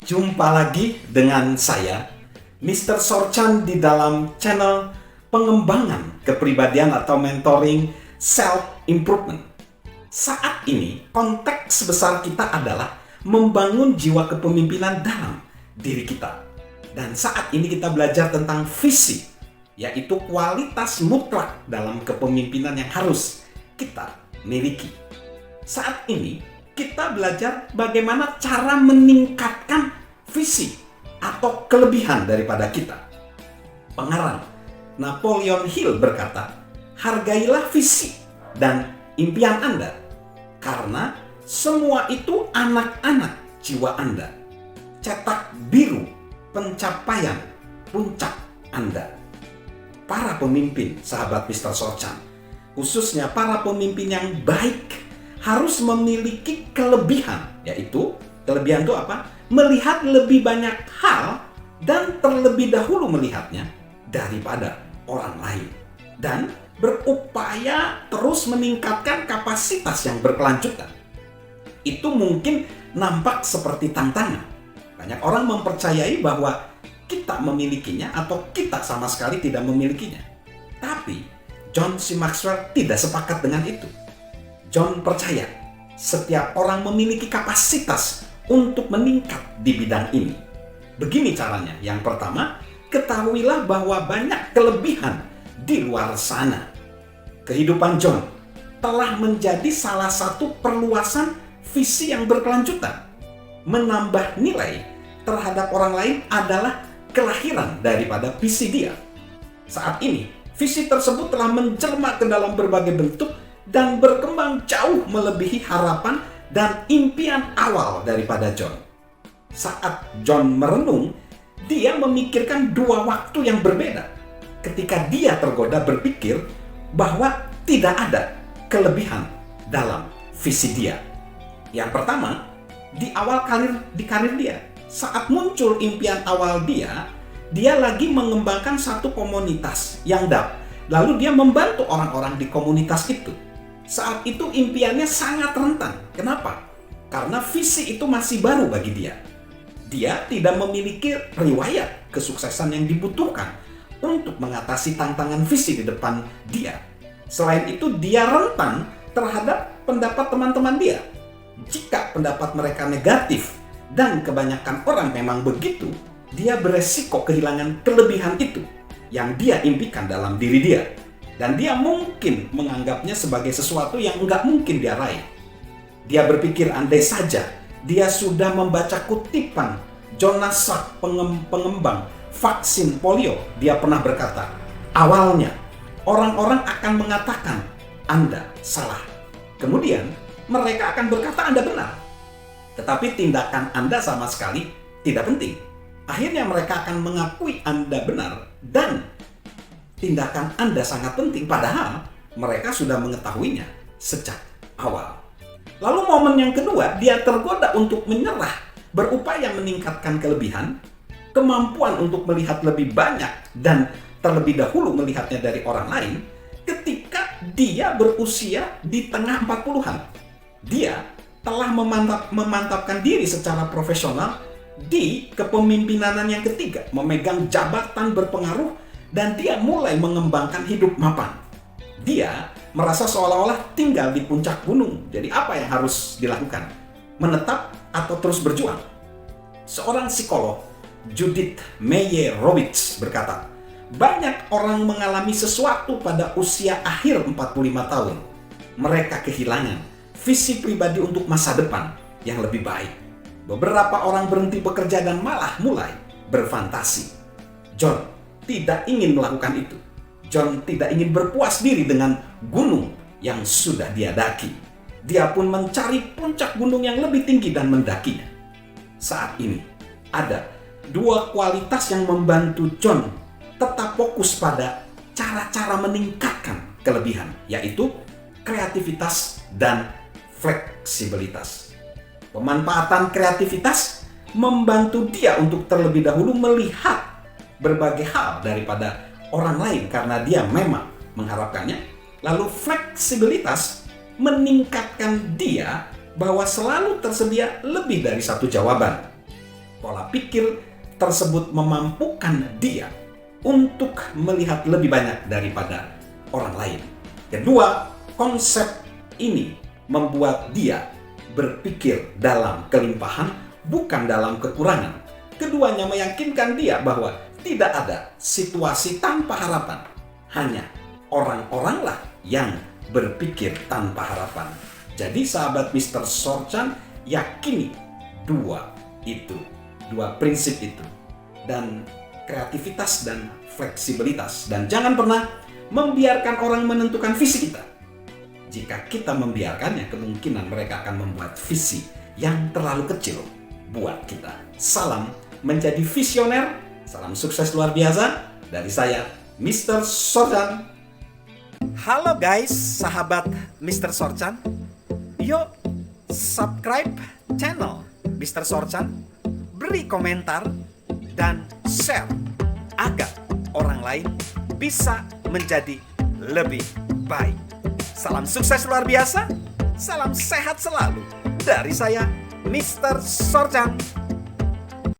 jumpa lagi dengan saya, Mr. Sorchan di dalam channel pengembangan kepribadian atau mentoring self-improvement. Saat ini, konteks besar kita adalah membangun jiwa kepemimpinan dalam diri kita. Dan saat ini kita belajar tentang visi, yaitu kualitas mutlak dalam kepemimpinan yang harus kita miliki. Saat ini, kita belajar bagaimana cara meningkatkan visi atau kelebihan daripada kita. Pengarang Napoleon Hill berkata, hargailah visi dan impian Anda, karena semua itu anak-anak jiwa Anda. Cetak biru pencapaian puncak Anda. Para pemimpin, sahabat Mr. Sorchan, khususnya para pemimpin yang baik, harus memiliki kelebihan, yaitu kelebihan itu apa? Melihat lebih banyak hal dan terlebih dahulu melihatnya daripada orang lain, dan berupaya terus meningkatkan kapasitas yang berkelanjutan. Itu mungkin nampak seperti tantangan. Banyak orang mempercayai bahwa kita memilikinya atau kita sama sekali tidak memilikinya. Tapi John C. Maxwell tidak sepakat dengan itu. John percaya setiap orang memiliki kapasitas untuk meningkat di bidang ini. Begini caranya. Yang pertama, ketahuilah bahwa banyak kelebihan di luar sana. Kehidupan John telah menjadi salah satu perluasan visi yang berkelanjutan. Menambah nilai terhadap orang lain adalah kelahiran daripada visi dia. Saat ini, visi tersebut telah menjelma ke dalam berbagai bentuk dan berkembang jauh melebihi harapan dan impian awal daripada John. Saat John merenung, dia memikirkan dua waktu yang berbeda. Ketika dia tergoda berpikir bahwa tidak ada kelebihan dalam visi dia. Yang pertama, di awal karir dia. Saat muncul impian awal dia lagi mengembangkan satu komunitas yang lalu dia membantu orang-orang di komunitas itu. Saat itu impiannya sangat rentan. Kenapa? Karena visi itu masih baru bagi dia. Dia tidak memiliki riwayat kesuksesan yang dibutuhkan untuk mengatasi tantangan visi di depan dia. Selain itu, dia rentan terhadap pendapat teman-teman dia. Jika pendapat mereka negatif, dan kebanyakan orang memang begitu, dia beresiko kehilangan kelebihan itu yang dia impikan dalam diri dia. Dan dia mungkin menganggapnya sebagai sesuatu yang nggak mungkin dia raih. Dia berpikir andai saja dia sudah membaca kutipan Jonas Salk, pengembang vaksin polio. Dia pernah berkata, awalnya orang-orang akan mengatakan Anda salah. Kemudian mereka akan berkata Anda benar. Tetapi tindakan Anda sama sekali tidak penting. Akhirnya mereka akan mengakui Anda benar dan tindakan Anda sangat penting, padahal mereka sudah mengetahuinya sejak awal. Lalu momen yang kedua, dia tergoda untuk menyerah, berupaya meningkatkan kelebihan, kemampuan untuk melihat lebih banyak dan terlebih dahulu melihatnya dari orang lain, ketika dia berusia di tengah 40-an. Dia telah memantapkan diri secara profesional di kepemimpinan yang ketiga, memegang jabatan berpengaruh, dan dia mulai mengembangkan hidup mapan. Dia merasa seolah-olah tinggal di puncak gunung. Jadi apa yang harus dilakukan? Menetap atau terus berjuang? Seorang psikolog, Judith Meyerowitz, berkata, banyak orang mengalami sesuatu pada usia akhir 45 tahun. Mereka kehilangan visi pribadi untuk masa depan yang lebih baik. Beberapa orang berhenti bekerja dan malah mulai berfantasi. John tidak ingin melakukan itu. John tidak ingin berpuas diri dengan gunung yang sudah dia daki. Dia pun mencari puncak gunung yang lebih tinggi dan mendakinya. Saat ini, ada dua kualitas yang membantu John tetap fokus pada cara-cara meningkatkan kelebihan, yaitu kreativitas dan fleksibilitas. Pemanfaatan kreativitas membantu dia untuk terlebih dahulu melihat berbagai hal daripada orang lain karena dia memang mengharapkannya. Lalu fleksibilitas meningkatkan dia bahwa selalu tersedia lebih dari satu jawaban. Pola pikir tersebut memampukan dia untuk melihat lebih banyak daripada orang lain. Kedua, konsep ini membuat dia berpikir dalam kelimpahan, bukan dalam kekurangan. Keduanya meyakinkan dia bahwa tidak ada situasi tanpa harapan. Hanya orang-oranglah yang berpikir tanpa harapan. Jadi sahabat Mr. Sorchan, yakini dua prinsip itu. Dan kreativitas dan fleksibilitas. Dan jangan pernah membiarkan orang menentukan visi kita. Jika kita membiarkannya, kemungkinan mereka akan membuat visi yang terlalu kecil buat kita. Salam menjadi visioner, salam sukses luar biasa dari saya, Mr. Sorchan. Halo guys, sahabat Mr. Sorchan. Yuk, subscribe channel Mr. Sorchan, beri komentar, dan share agar orang lain bisa menjadi lebih baik. Salam sukses luar biasa, salam sehat selalu dari saya, Mr. Sorchan.